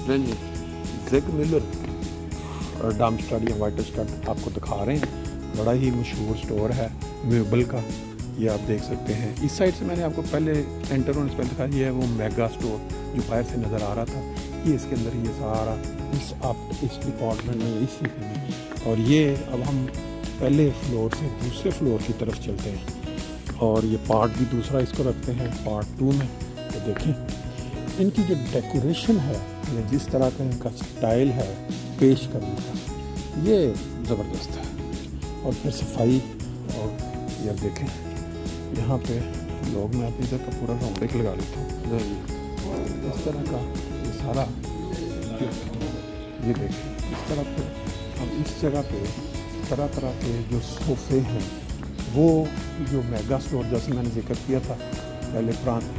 दें जी, ज़ेग मिलर और डार्मस्टाड या वाइटस्टाड आपको दिखा रहे हैं। बड़ा ही मशहूर स्टोर है मेबल का, ये आप देख सकते हैं। इस साइड से मैंने आपको पहले एंटर होने से पहले दिखाया, ये है वो मेगा स्टोर जो बाहर से नज़र आ रहा था। ये इसके अंदर ये सारा इस डिपार्टमेंट में, इस हिस्से में। और ये अब हम पहले फ्लोर से दूसरे फ्लोर की तरफ चलते हैं और ये पार्ट भी दूसरा इसको रखते हैं पार्ट 2 में। तो देखें इनकी जो डेकोरेशन है, ये जिस तरह का इनका स्टाइल है पेश करने का, ये ज़बरदस्त है। और फिर सफाई, और ये देखें यहाँ पे लोग, मैं अपनी इधर का पूरा राउंड एक लगा लेता हूँ। इस तरह का ये सारा, ये देखें इस तरह पे। अब इस जगह पे तरह तरह के जो सोफ़े हैं, वो जो मेगा स्टोर जैसे मैंने जिक्र किया था पहले,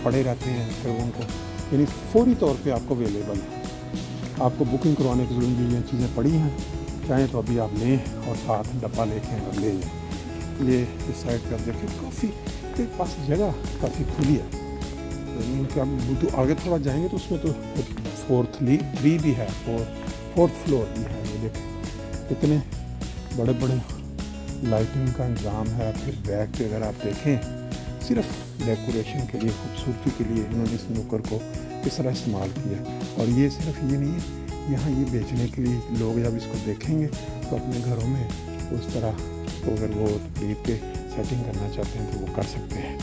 पड़े रहते हैं, फिर उनको यानी फौरी तौर पे आपको अवेलेबल है। आपको बुकिंग करवाने की ज़रूरत नहीं है, चीज़ें पड़ी हैं, चाहें तो अभी आप लें और साथ डब्बा लेके और ले जाएँ। ये इस साइड पर आप देखें काफ़ी के पास जगह काफ़ी खुली है। तो आगे थोड़ा जाएंगे तो उसमें तो 3 भी है, 4th फ्लोर भी है। ये देखें इतने बड़े बड़े लाइटिंग का इंतज़ाम है। फिर बैक पे अगर आप देखें, सिर्फ डेकोरेशन के लिए, खूबसूरती के लिए इन्होंने इस नुक्कड़ को किस तरह इस्तेमाल किया। और ये सिर्फ ये नहीं है, यहाँ ये बेचने के लिए लोग जब इसको देखेंगे तो अपने घरों में उस तरह तो अगर वो खरीद के सेटिंग करना चाहते हैं तो वो कर सकते हैं।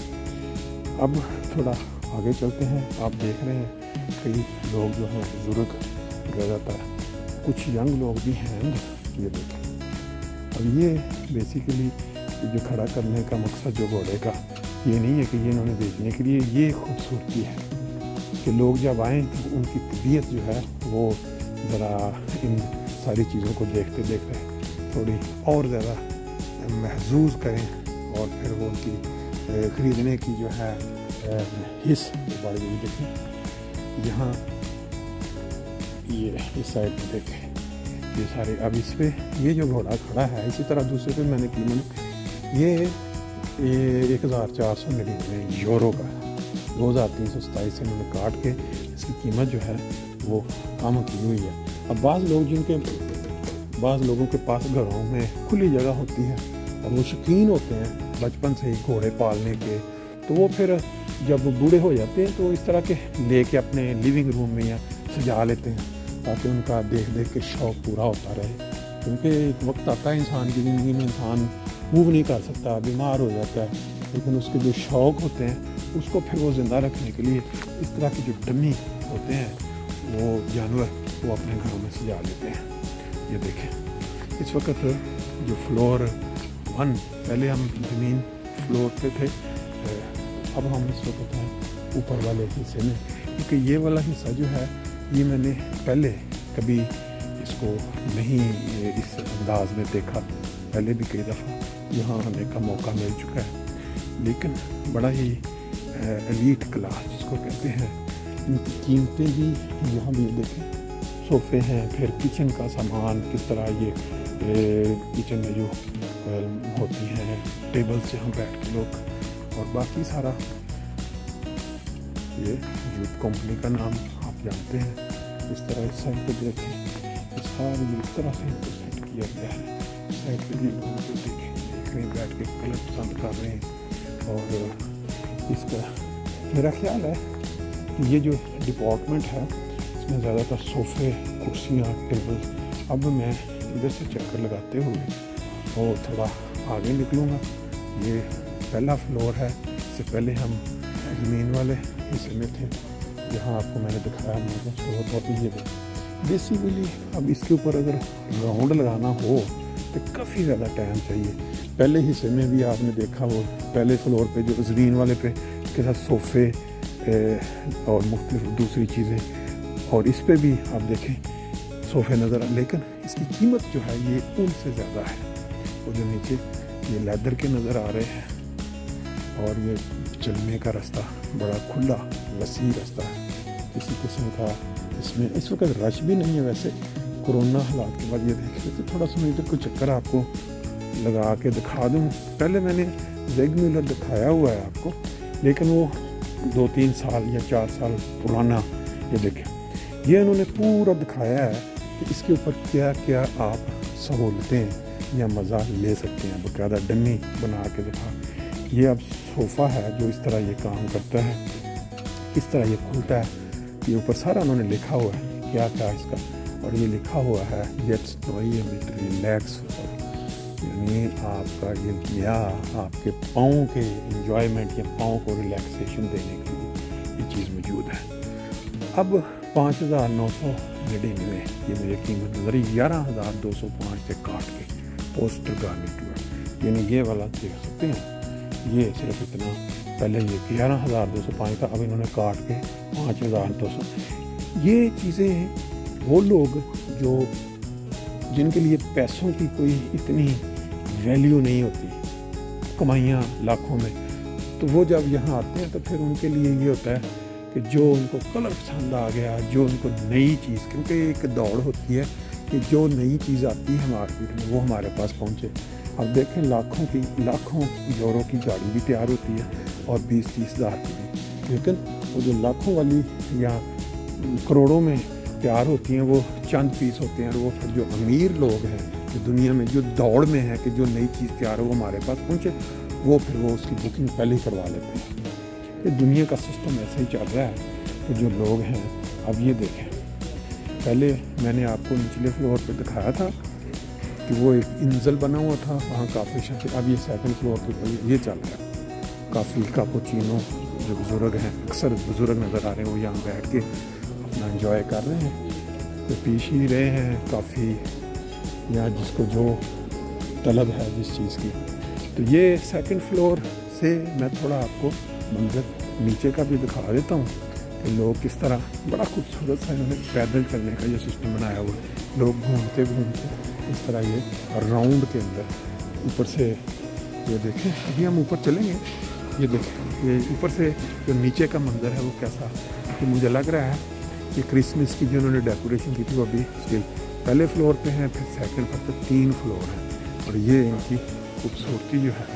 अब थोड़ा आगे चलते हैं। आप देख रहे हैं कई लोग जो हैं बुजुर्ग, ज़्यादातर कुछ यंग लोग भी हैं। ये देखें, अब ये बेसिकली जो खड़ा करने का मकसद जो घोड़े का ये नहीं है कि ये इन्होंने बेचने के लिए, ये खूबसूरती है कि लोग जब आएँ तो उनकी तबीयत जो है वो ज़रा इन सारी चीज़ों को देखते देखते थोड़ी और ज़्यादा महसूस करें और फिर वो उनकी ख़रीदने की जो है हिस्स बढ़ गई। देखें यहाँ ये इस साइड पे देखें ये सारे। अब इस पे ये जो घोड़ा खड़ा है, इसी तरह दूसरे पे मैंने कीमत ये 1499 यूरो का, 2327 से इन्होंने काट के इसकी कीमत जो है वो कम की हुई है। अब बाज़ लोगों के पास घरों में खुली जगह होती है और वो शौकीन होते हैं बचपन से ही घोड़े पालने के, तो वो फिर जब बूढ़े हो जाते हैं तो इस तरह के लेके अपने लिविंग रूम में या सजा लेते हैं ताकि उनका देख देख के शौक़ पूरा होता रहे। क्योंकि एक वक्त आता है इंसान की ज़िंदगी में, इंसान मूव नहीं कर सकता, बीमार हो जाता है, लेकिन उसके जो शौक़ होते हैं उसको फिर वो ज़िंदा रखने के लिए इस तरह के जो डमी होते हैं, वो जानवर वो अपने घरों में सजा लेते हैं। ये देखें इस वक्त जो फ्लोर 1, पहले हम ज़मीन फ्लोर पे थे, अब हम इस वक्त हैं ऊपर वाले हिस्से में। क्योंकि ये वाला हिस्सा जो है ये मैंने पहले कभी इसको नहीं इस अंदाज में देखा, पहले भी कई दफ़ा यहाँ आने का मौका मिल चुका है, लेकिन बड़ा ही एलीट क्लास जिसको कहते हैं, इनकी कीमतें भी यहाँ भी देखें। सोफ़े हैं, फिर किचन का सामान किस तरह ये किचन में जो होती हैं टेबल से हम बैठ के लोग, और बाकी सारा ये यूथ कंपनी का नाम आप जानते हैं। इस तरह इस साइड पे देखें, सारी इस तरह से इनको सेट किया गया है। इस साइड पे भी लोगों को देख रहे हैं बैठ के कलर पसंद कर रहे हैं। और इसका मेरा ख्याल है कि ये जो डिपार्टमेंट है इसमें ज़्यादातर सोफ़े, कुर्सियाँ, टेबल। अब मैं इधर से चक्कर लगाते हुए और थोड़ा आगे निकलूँगा। ये पहला फ्लोर है, इससे पहले हम ज़मीन वाले हिस्से में थे जहाँ आपको मैंने दिखाया मेगा स्टोर। और ये बेसिकली अब इसके ऊपर अगर राउंड लगाना हो तो काफ़ी ज़्यादा टाइम चाहिए। पहले हिस्से में भी आपने देखा वो पहले फ्लोर पे जो ज़मीन वाले पे के साथ सोफ़े और मुख्तलिफ दूसरी चीज़ें, और इस पे भी आप देखें सोफ़े नज़र आ, लेकिन इसकी कीमत जो है ये उनसे ज़्यादा है। वो जो नीचे ये लेदर के नज़र आ रहे हैं और ये चलने का रास्ता बड़ा खुला वसी रास्ता है, किसी किस्म का इसमें इस वक्त रश भी नहीं है। वैसे कोरोना हालात के बाद ये देखें तो थोड़ा सा मैं इधर को चक्कर आपको लगा के दिखा दूँ। पहले मैंने ज़ेग मिलर दिखाया हुआ है आपको, लेकिन वो 2-3 साल या 4 साल पुराना। ये देखें ये इन्होंने पूरा दिखाया है कि इसके ऊपर क्या क्या आप सहूलतें या मज़ा ले सकते हैं। बाकायदा डमी बना के दिखा। ये अब सोफ़ा है जो इस तरह ये काम करता है, किस तरह ये खुलता है। ये ऊपर सारा उन्होंने लिखा हुआ है क्या क्या इसका, और ये लिखा हुआ है लेट्स रिलैक्स, यानी आपका या आपके पाँव के इंजॉयमेंट या पाँव को रिलैक्सेशन देने के लिए ये चीज़ मौजूद है। अब 5,999 ये मुझे कीमत नजर 11,205 से काट के पोस्टर गारमेंट हुआ, यानी ये वाला देख सकते हैं। ये सिर्फ इतना, पहले ये 11,205 था, अब इन्होंने काट के 5,200। ये चीज़ें वो लोग जो जिनके लिए पैसों की कोई इतनी वैल्यू नहीं होती, कमाइयाँ लाखों में, तो वो जब यहाँ आते हैं तो फिर उनके लिए ये होता है कि जो उनको कलर पसंद आ गया, जो उनको नई चीज़, क्योंकि एक दौड़ होती है कि जो नई चीज़ आती है मार्केट में वो हमारे पास पहुँचे। अब देखें लाखों यूरो की गाड़ी भी तैयार होती है और 20-30 हज़ार की भी, लेकिन वो जो लाखों वाली या करोड़ों में तैयार होती हैं वो चंद पीस होते हैं। और वो फिर जो अमीर लोग हैं जो दुनिया में जो दौड़ में है कि जो नई चीज़ तैयार हो वो हमारे पास पहुँचे, वो फिर वो उसकी बुकिंग पहले ही करवा लेते हैं। ये दुनिया का सिस्टम ऐसे ही चल रहा है। तो जो लोग हैं, अब ये देखें, पहले मैंने आपको निचले फ्लोर पे दिखाया था कि वो एक इंजल बना हुआ था, वहाँ काफ़ी शफी। अब ये सेकंड फ्लोर पे ये चल रहा है। काफ़ी कापुचिनो जो बुज़ुर्ग हैं, अक्सर बुज़ुर्ग नज़र आ रहे हैं, वो यहाँ बैठ के अपना एंजॉय कर रहे हैं, तो पीस ही रहे हैं काफ़ी, या जिसको जो तलब है जिस चीज़ की। तो ये सेकंड फ्लोर से मैं थोड़ा आपको मंजर नीचे का भी दिखा देता हूँ कि लोग किस तरह, बड़ा खूबसूरत सा इन्होंने पैदल चलने का ये सिस्टम बनाया हुआ है। लोग घूमते घूमते इस तरह ये राउंड के अंदर ऊपर से, ये देखें, अभी हम ऊपर चलेंगे, ये देखें, ये ऊपर से जो नीचे का मंजर है वो कैसा, कि मुझे लग रहा है कि क्रिसमस की जो उन्होंने डेकोरेशन की थी वो अभी स्टिल पहले फ्लोर पे है, फिर सेकंड फ्लोर पे 3 फ्लोर हैं। और ये इनकी खूबसूरती जो है,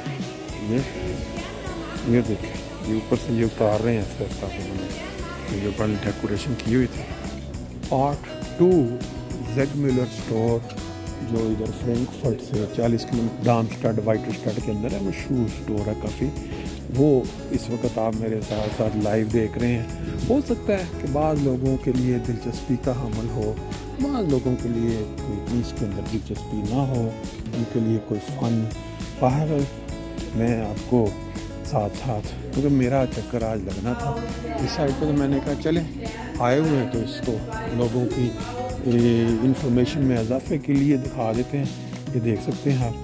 ये देखें, ये ऊपर से ये उतार रहे हैं इस तरह उन्होंने ये बड़ी डेकोरेशन की हुई थी। पार्ट 2 जेड मिलर स्टोर जो इधर फ्रैंकफर्ट से 40 किलोमीटर डार्मस्टाड वाइटस्टाड के अंदर है, वो शू स्टोर है काफ़ी। वो इस वक्त आप मेरे साथ साथ लाइव देख रहे हैं। हो सकता है कि बाद लोगों के लिए दिलचस्पी का हमल हो, बाद लोगों के लिए कोई इसके अंदर दिलचस्पी ना हो, उनके लिए कोई फ़न। बहरहाल मैं आपको साथ साथ, क्योंकि मेरा चक्कर आज लगना था इस साइड पर, तो मैंने कहा चले आए हुए हैं तो इसको लोगों की इंफॉर्मेशन में इजाफे के लिए दिखा देते हैं। ये देख सकते हैं आप,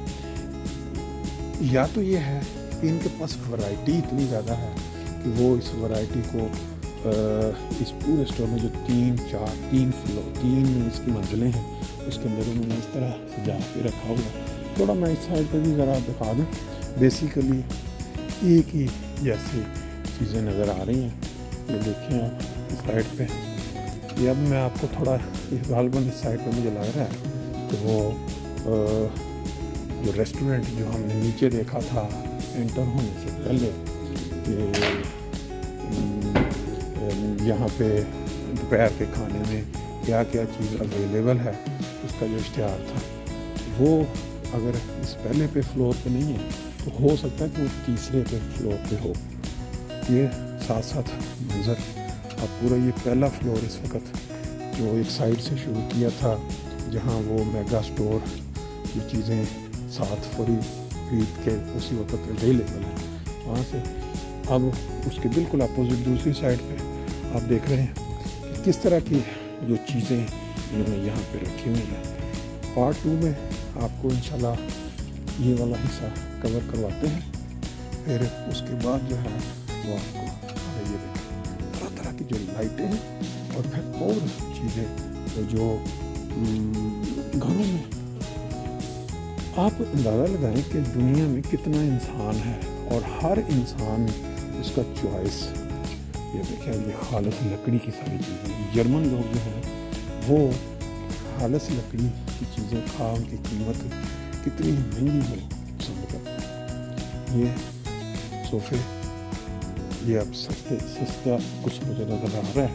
या तो ये है कि इनके पास वैरायटी इतनी ज़्यादा है कि वो इस वैरायटी को इस पूरे स्टोर में जो 3 फ्लोर 3 इसकी मंजिलें हैं उसके अंदर उन्होंने इस तरह सजा के रखा हुआ। थोड़ा मैं इस साइड पर भी ज़रा दिखा दूँ। बेसिकली एक ही जैसी चीज़ें नज़र आ रही हैं। ये देखें आप इस साइड पे, ये अब मैं आपको थोड़ा इस गालबन इस साइड पे मुझे लग रहा है तो वो जो रेस्टोरेंट जो हमने नीचे देखा था एंटर होने से पहले, यहाँ पे दोपहर के खाने में क्या क्या चीज़ अवेलेबल है उसका जो इश्तिहार था, वो अगर इस पहले पे फ्लोर पे नहीं है तो हो सकता है कि वो तीसरे पे फ्लोर पे हो। ये साथ साथ मंजर अब पूरा ये पहला फ्लोर इस वक्त जो एक साइड से शुरू किया था जहाँ वो मेगा स्टोर ये चीज़ें साथ खरीद के उसी वक्त अवेलेबल है, वहाँ से अब उसके बिल्कुल अपोजिट दूसरी साइड पे आप देख रहे हैं कि किस तरह की जो चीज़ें इन्होंने यहाँ पे रखी हुई हैं। पार्ट 2 में आपको इंशाल्लाह ये वाला हिस्सा कवर करवाते हैं, फिर उसके बाद जो है वो आपको ये तरह तरह की जो लाइटें हैं और फिर और चीज़ें जो घरों में आप अंदाज़ा लगाएं कि दुनिया में कितना इंसान है और हर इंसान उसका चॉइस। ये देखिए ये खालस लकड़ी की सारी चीज़ें, जर्मन लोग जो हैं वो खालस लकड़ी की चीज़ें खा उनकी कीमत कितनी महंगी हो पसंद करते हैं। ये सोफ़े ये अब सस्ता कुछ मुझे नज़र आ रहा है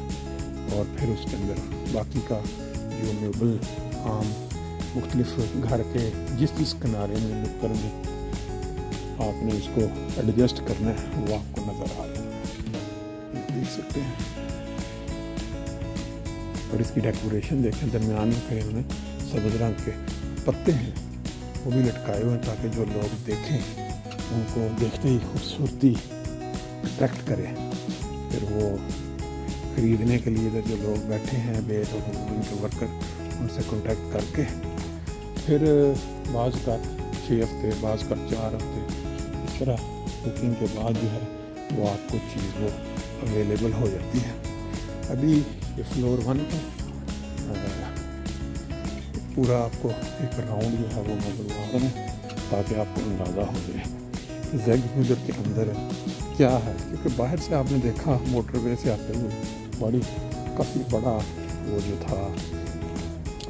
और फिर उसके अंदर बाकी का जो मेबल आम मुख्तलिफ घर के जिस किनारे में नुक्कड़ में आपने इसको एडजस्ट करना है वो आपको नज़र आ रहा है, देख सकते हैं। और इसकी डेकोरेशन देखें, दरमियान में कहीं उन्हें सब्ज़ रंग के पत्ते हैं वो भी लटकाए हुए हैं ताकि जो लोग देखें उनको देखते ही खूबसूरती अट्रैक्ट करे। फिर वो ख़रीदने के लिए जो लोग बैठे हैं बेट और उनके वर्कर उनसे कांटेक्ट करके फिर बाज़ का 6 हफ्ते बाज़ का 4 हफ्ते इस तरह बुकिंग के बाद जो है वो आपको चीज़ वो अवेलेबल हो जाती है। अभी ये फ्लोर 1 पे पूरा आपको एक राउंड जो है वो मैं बनवा रहा हूँ ताकि आपको अंदाज़ा हो जाए ज़ेग मीटर के अंदर क्या है, क्योंकि बाहर से आपने देखा मोटरवे से आते हुए बड़ी काफ़ी बड़ा वो जो था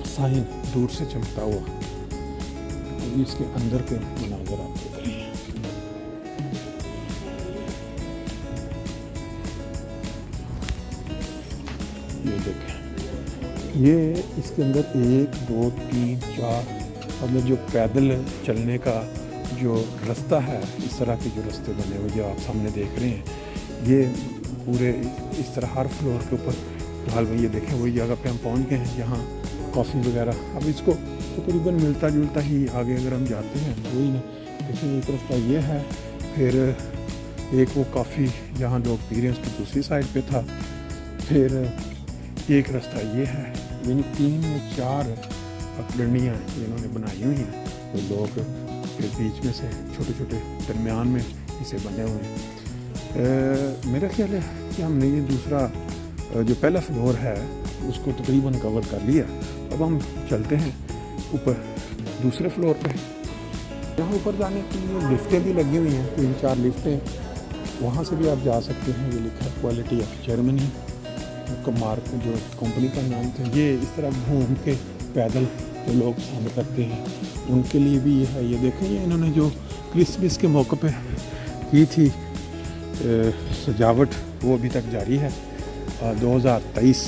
साइन दूर से चमकता हुआ, तो इसके अंदर के मनाज़र आप देख रहे हैं। ये देखें, ये इसके अंदर 1 2 3 4 मतलब जो पैदल चलने का जो रास्ता है, इस तरह के जो रास्ते बने हुए जो आप सामने देख रहे हैं, ये पूरे इस तरह हर फ्लोर के ऊपर हाल में ये देखें वही जगह पे हम पहुंच गए हैं जहाँ कॉफ़ी वगैरह। अब इसको तकरीबन मिलता जुलता ही आगे अगर हम जाते हैं वही ना, देखिए एक रास्ता ये है, फिर एक वो काफ़ी जहाँ लोग पी रहे हैं उसकी दूसरी साइड पे था, फिर एक रास्ता ये है, यानी 3 या 4 पगडंडियाँ इन्होंने बनाई हुई हैं, तो लोग के बीच में से छोटे छोटे दरमियान में इसे बने हुए हैं। मेरा ख्याल है कि हमने ये दूसरा जो पहला फ्लोर है उसको तकरीबन कवर कर लिया। अब हम चलते हैं ऊपर दूसरे फ्लोर पे। यहाँ ऊपर जाने के लिए लिफ्टें भी लगी हुई हैं, 3-4 लिफ्टें, वहाँ से भी आप जा सकते हैं। ये लिखा है क्वालिटी ऑफ जर्मनी मार्क जो कंपनी का नाम था। ये इस तरह घूम के पैदल जो लोग पसंद करते हैं उनके लिए भी ये है। ये देखें, ये इन्होंने जो क्रिसमस के मौके पे की थी सजावट वो अभी तक जारी है। 2023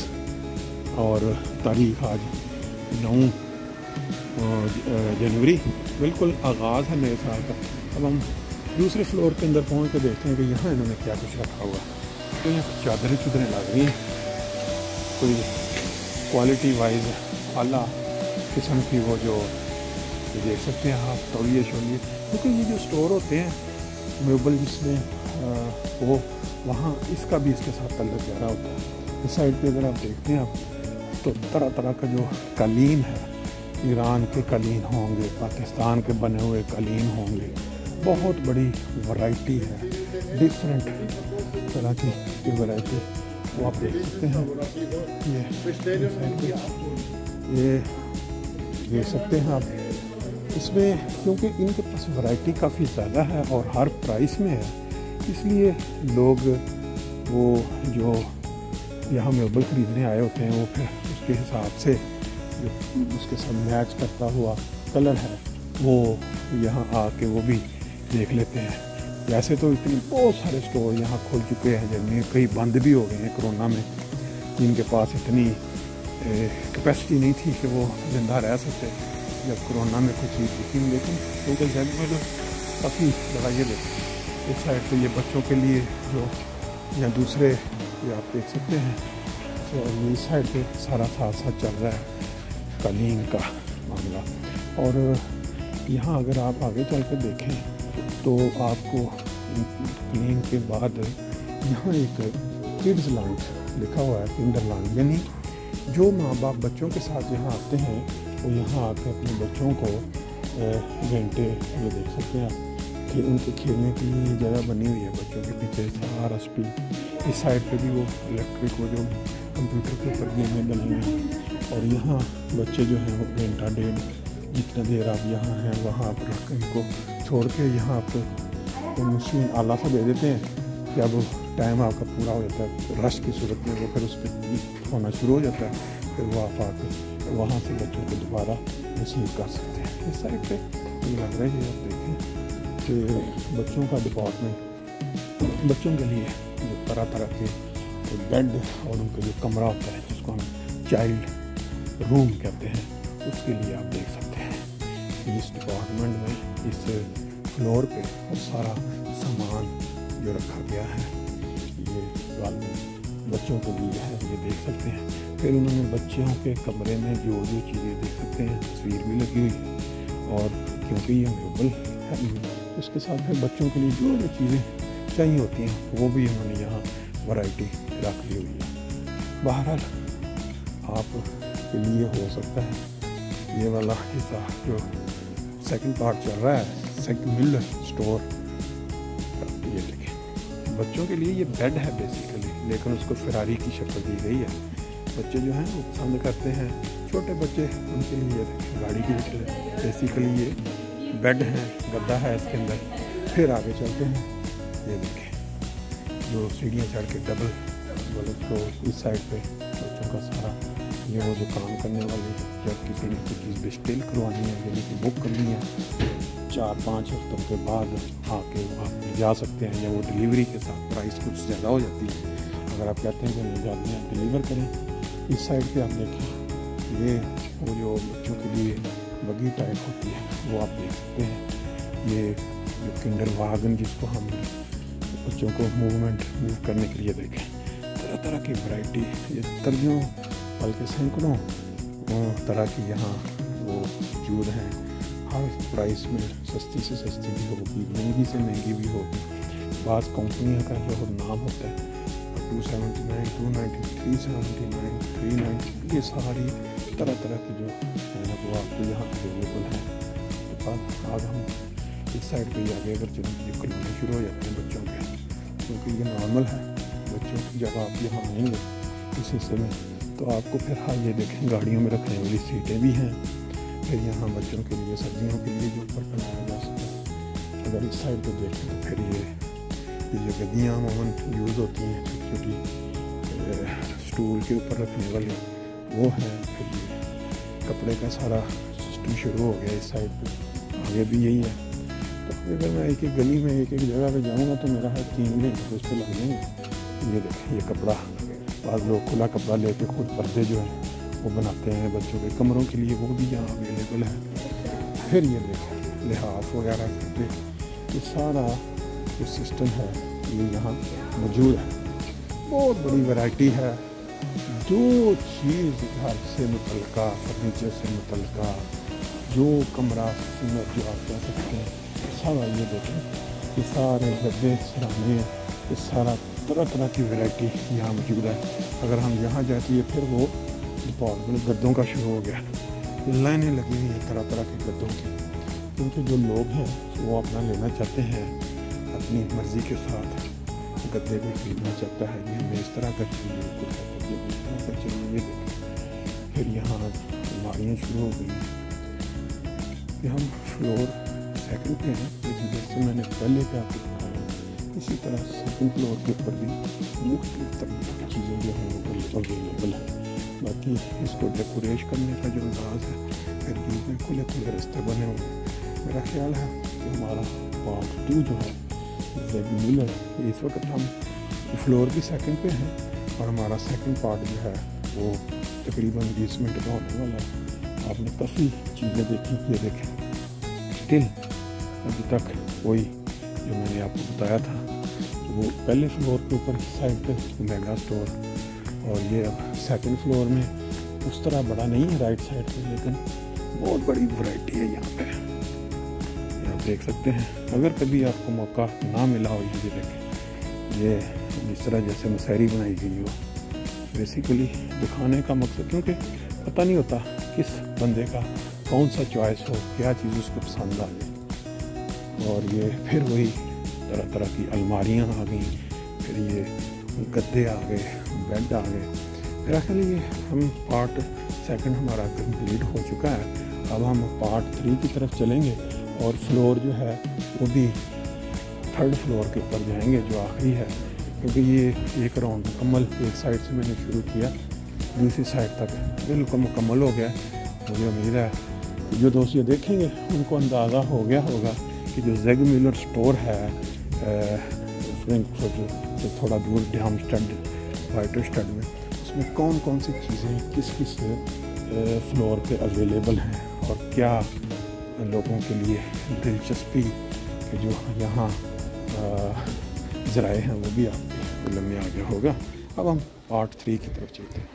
और तारीख आज 9 जनवरी, बिल्कुल आगाज़ है नए साल का। अब हम दूसरे फ्लोर के अंदर पहुंच के देखते हैं कि यहाँ इन्होंने क्या कुछ रखा हुआ है। तो यहाँ चादरें चुदरें लग रही हैं, कोई क्वालिटी वाइज आला किस्म की वो जो देख सकते हैं आप तौलिए शोलिए, क्योंकि ये जो स्टोर होते हैं मेबल जिसमें वो वहाँ इसका भी इसके साथ ताल्लुक गहरा होता है। इस साइड पे अगर आप देखते हैं आप तो तरह तरह का जो कालीन है, ईरान के कालीन होंगे, पाकिस्तान के बने हुए कालीन होंगे, बहुत बड़ी वैरायटी है, डिफरेंट तरह की वैरायटी वो आप देख सकते हैं। ये देख सकते हैं आप इसमें, क्योंकि इनके पास वैरायटी काफ़ी ज़्यादा है और हर प्राइस में है, इसलिए लोग वो जो यहाँ मेबल ख़रीदने आए होते हैं वो फिर उसके हिसाब से जो उसके साथ मैच करता हुआ कलर है वो यहाँ आके वो भी देख लेते हैं। वैसे तो इतने बहुत सारे स्टोर यहाँ खुल चुके हैं, जिनमें कई बंद भी हो गए हैं कोरोना में, जिनके पास इतनी कैपेसिटी नहीं थी कि वो ज़िंदा रह सकते जब कोरोना में कुछ चीज़ दिखी। लेकिन क्योंकि जब में लोग काफ़ी बड़ा ये देखें, इस साइड पे ये बच्चों के लिए जो या दूसरे ये आप देख सकते हैं, तो इस साइड पे सारा साथ साथ चल रहा है कालीन का मामला। और यहाँ अगर आप आगे चल कर देखें तो आपको कालीन के बाद यहाँ एक किड्स लॉन्च लिखा हुआ है, किंडर लॉन्च, यानी जो माँ बाप बच्चों के साथ यहाँ आते हैं वो यहाँ आकर अपने बच्चों को घंटे ये देख सकते हैं कि उनके खेलने के लिए जगह बनी हुई है। बच्चों के पीछे सारा स्पीड, इस साइड पे भी वो इलेक्ट्रिक वो जो कंप्यूटर के ऊपर गेमें बनी हुई हैं। और यहाँ बच्चे जो हैं वो घंटा डेढ़ जितना देर आप यहाँ हैं वहाँ आप रख इनको छोड़ के यहाँ आप मशीन आला सा दे देते हैं कि अब टाइम आपका पूरा हो जाता है, रश की सूरत में वो फिर उस पर होना शुरू हो जाता है, फिर वो आप आके वहाँ से बच्चों को दोबारा रिसीव कर सकते हैं। इस साइड पे ये लग रहा है, आप देखें कि बच्चों का डिपार्टमेंट, बच्चों के लिए जो तरह तरह के बेड और उनका जो कमरा होता है जिसको हम चाइल्ड रूम कहते हैं, उसके लिए आप देख सकते हैं इस डिपार्टमेंट में इस फ्लोर पे और सारा सामान जो रखा गया है ये बच्चों के लिए है, ये देख सकते हैं। फिर उन्होंने बच्चों के कमरे में जो चीज़ें देख सकते हैं, तस्वीर भी लगी हुई है, और क्योंकि ये मेबल है उसके साथ फिर बच्चों के लिए जो भी चीज़ें चाहिए होती हैं वो भी उन्होंने यहाँ वैरायटी रख ली हुई है। बहरहाल आप के लिए हो सकता है ये वाला हिस्सा जो सेकंड पार्ट चल रहा है सेकंड मिलर स्टोर, ये देखें बच्चों के लिए ये बेड है बेसिकली, लेकिन उसको फरारी की शक्ल दी गई है। बच्चे जो हैं वो पसंद करते हैं, छोटे बच्चे उनके लिए गाड़ी की शक्ल, बेसिकली ये बेड है, गद्दा है इसके अंदर। फिर आगे चलते हैं, ये देखें जो सीढ़ियाँ चढ़ के डबल मतलब तो इस साइड पे बच्चों का सारा ये वो जो काम करने वाले जब किसी ने कोई चीज़ डिस्टिल करवानी है यानी कि बुक करनी है 4-5 हफ्तों के बाद आके आप जा सकते हैं, या वो डिलीवरी के साथ प्राइस कुछ ज़्यादा हो जाती है। अगर आप कहते हैं कि नहीं जाते हैं डिलीवर करें। इस साइड पे आप देखें ये वो जो बच्चों के लिए बगी टाइप होती है वो आप देख सकते हैं। ये जो किंडर वागन जिसको हम बच्चों को मूव करने के लिए देखें, तरह तरह की वैरायटी, ये दर्जनों बल्कि सैकड़ों तरह की यहाँ वो मौजूद हैं। हर प्राइस में सस्ती से सस्ती भी होगी, महंगी से महंगी भी होगी। बाज़ कंपनियों का जो नाम होता है 279, 290, 379, 390, ये सारी तरह तरह की जो है वो आपको यहाँ अवेलेबल है। तो आज हम इस साइड पे आगे अगर जो खिलौने शुरू हो जाते हैं बच्चों के, क्योंकि ये नॉर्मल है बच्चों जब आप यहाँ आएंगे इस हिस्से में तो आपको फिर हाँ ये देखें गाड़ियों में रखने वाली सीटें भी हैं। फिर यहाँ बच्चों के लिए सर्दियों के लिए जो ऊपर बनाया जा सकता है। अगर इस साइड पे देखें तो फिर ये जो गद्दियाँ अमूमन यूज़ होती हैं छोटी छोटी स्टूल के ऊपर रखने वाली वो है। फिर ये कपड़े का सारा सिस्टम शुरू हो गया इस साइड पे, आगे भी यही है। तो अगर मैं एक एक गली में एक एक जगह पे जाऊँगा तो मेरा है 3 घंटे तो उस पर लग जाएंगे। ये देखें ये कपड़ा, बाद लोग खुला कपड़ा लेके खुद पर्दे जो हैं वो बनाते हैं बच्चों के कमरों के लिए, वो भी यहाँ अवेलेबल है। फिर ये देखें लिहाफ वगैरह करके ये सारा जो सिस्टम है ये यहाँ मौजूद है। बहुत बड़ी वैरायटी है, जो चीज़ घर से मुतल्लिका फर्नीचर से मुतल्लिका जो कमरा सुनत जो आप कह सकते हैं सारा ये देखें, ये सारे गद्दे सराहने, ये सारा तरह तरह की वैरायटी यहाँ मौजूद है। अगर हम यहाँ जाए तो ये फिर वो डिपार्टमेंट गद्दों का शुरू हो गया, लाइनें लगी हुई हैं तरह तरह के गद्दों की, क्योंकि जो लोग हैं वो अपना लेना चाहते हैं अपनी मर्ज़ी के साथ, गद्दे भी खरीदना चाहता है कि हमें इस तरह का चाहिए, कुछ इस तरह का चाहिए। फिर यहाँ अलमारियाँ शुरू हो गई हैं। हम फ्लोर सेकंड पे हैं, लेकिन जैसे मैंने पहले पे आपको बताया इसी तरह सेकंड फ्लोर के ऊपर भी मुख्तलिफ तरह की चीज़ें जो हैं वो अवेलेबल है। बाकी इसको डेकोरेट करने का जो अंदाज़ है, फिर बीच में खुले खुले रास्ते बने हुए हैं। मेरा ख्याल है कि हमारा पार्ट 2 जो है ज़ेग मिलर, इस वक्त हम फ्लोर भी सेकंड पे हैं और हमारा सेकंड पार्ट जो है वो तकरीबन 20 मिनट का होने वाला है। आपने काफ़ी चीज़ें देखी, ये देखें स्टिल अभी तक वही जो मैंने आपको बताया था वो पहले फ्लोर के ऊपर साइड पे मेगा स्टोर, और ये अब सेकंड फ्लोर में उस तरह बड़ा नहीं है राइट साइड पे, लेकिन बहुत बड़ी वैरायटी है यहाँ पे, आप देख सकते हैं। अगर कभी आपको मौका ना मिला हो ये देखें, ये जिस तरह जैसे मसहरी बनाई गई हो, बेसिकली दिखाने का मकसद, क्योंकि पता नहीं होता किस बंदे का कौन सा चॉइस हो, क्या चीज़ उसको पसंद आ जाए। और ये फिर वही तरह तरह की अलमारियाँ आ गई, फिर ये गद्दे आ गए, बेड आ गए। मेरा ख्याल ये हम पार्ट सेकंड हमारा कंप्लीट हो चुका है। अब हम पार्ट 3 की तरफ चलेंगे और फ्लोर जो है वो भी थर्ड फ्लोर के ऊपर जाएंगे जो आखिरी है, क्योंकि ये एक राउंड मुकम्मल एक साइड से मैंने शुरू किया दूसरी साइड तक बिल्कुल मुकम्मल हो गया। मुझे उम्मीद है कि जो दोस्त ये देखेंगे उनको अंदाज़ा हो गया होगा कि जो ज़ेग मिलर स्टोर है उसमें थोड़ा दूर डैम स्टड वाइट स्टड में, उसमें कौन कौन सी चीज़ें किस किस फ्लोर पे अवेलेबल हैं और क्या लोगों के लिए दिलचस्पी के जो यहाँ ज़राए हैं वो भी आपके दिल में आ गया होगा। अब हम पार्ट 3 की तरफ चलते हैं।